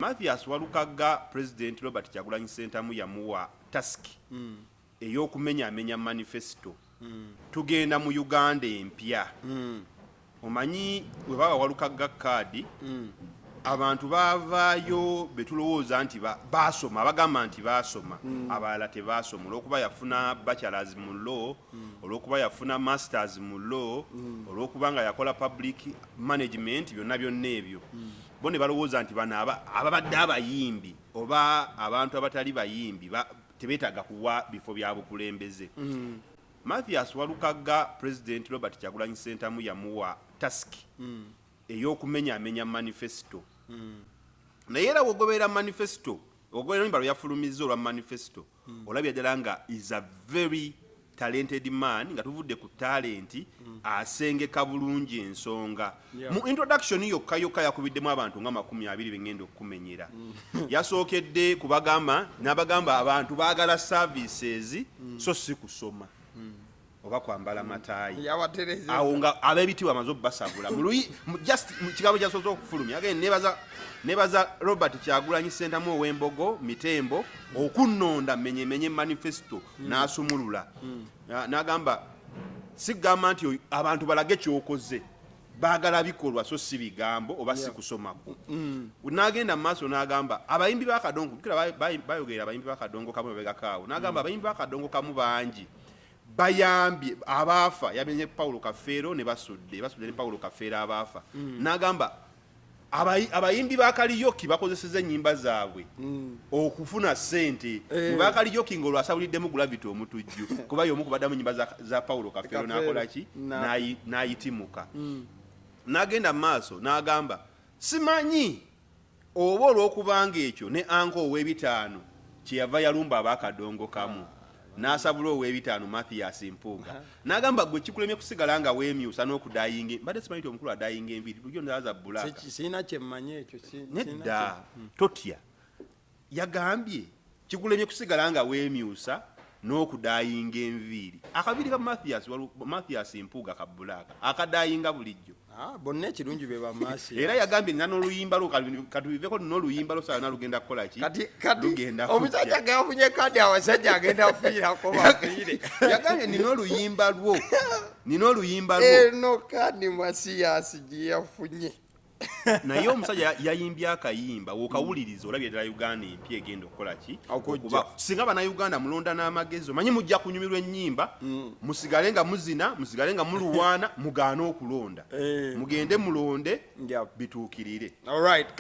Mathias Walukagga President Robert Kyagulanyi Ssentamu yamuwa task ey'okumenyaamenya manifesto. Tugenda mu Uganda empya. Omanyi bwe baba Walukagga kaadi abantu baavaayo betulowooza nti baasoma, bagamba nti baasoma, abalala tebaasoma olw'okuba yafuna bachelors mu law, olw'okuba yafuna masters mu law, olw'okuba nga yakola public management, byonna byonna ebyo. Bo ne balowooza nti bano ababadde abayimbi oba abantu abatali bayimbi tebeetaaga kuwa bifo bya bukulembeze. Mathias Walukagga President Robert Kyagulanyi Ssentamu yamuwa task ey'okumenyaamenya manifesto. Naye era bw'ogoberera manifesto, ogoberera olunyimba lwe yafulumizza olwa manifesto, olabye ddala nga is a very talented man, nga tuvudde ku talenti, asengeka bulungi ensonga. Mu introduction yokka yakubiddemu abantu nga 20 bengenda okumenyera. Yasookedde kubagamba n'abagamba abantu baagala services so si kusoma oba kwambala mataayi. Awo nga ab'ebitiibwa amaze obbasabula just mu kigambo ky'asoose okufulumya agende nebaza Robert Kyagulanyi Ssentamu ow'Embogo Mitembo okunnonda menyemenye manifesto n'asumulula. N'agamba sigamba nti abantu balage kyokoze, baagala bikolwa so si bigambo oba si kusomako. N'agenda mu maaso n'agamba abayimbi b'akadongo, bayogera abayimbi b'akadongo kamu babegakaawo, n'agamba abayimbi b'akadongo kamu bangi bayambye abaafa, yamenye Paulo Kafeero ne basudde ne Paulo Kafeero abaafa. N'agamba abayimbi ba Kaliyoki bakozeseza ennyimba zaabwe okufuna ssente. Ba Kaliyoki ng'olwasabuliddemu Gravity omutujju kuba y'omu ku baddamu ennyimba za Paulo Kafeero n'akola ki n'ayitimuka. N'agenda mu maaso n'agamba simanyi oba olw'okubanga ekyo ne anko ow'ebitaano kyeyava yalumba ab'akadongo kamu n'asabula ow'ebitaano Mathias Mpuuga. N'agamba gwe kikulemye kusigala nga weemyusa n'okudayinga, mbadde simanyi nti omukulu adayinga enviiri bulijjo ndaza bbulaaka. Sirina kye mmanyi ekyo. Nedda totya, yagambye kikulemye kusigala nga weemyusa n'okudayinga enviiri. Akaviiri ka Mathias Mpuuga ka bbulaaka akadayinga bulijjo. Bonna ekirungi be bamaasi. Era yagambye nina n'oluyimba lwo katubiveko n'oluyimba lwo saala lugenda kukola ki? Lugenda omusajja gafunye kadi abasajja agenda kufiirako bafiire. Yagambye nina oluyimba lwo. Eno kadi Mathias gye yafunye. Naye omusajja yayimbye akayimba wokawuliriza olabye ddala Uganda empya egenda okukola ki? Okuba singa bannayuganda mulonda n'amagezi omanyi mujja kunyumirwa ennyimba, musigale nga muzina, musigale nga muluwaana, mugaane okulonda. Mugende mulonde bituukirire. All right.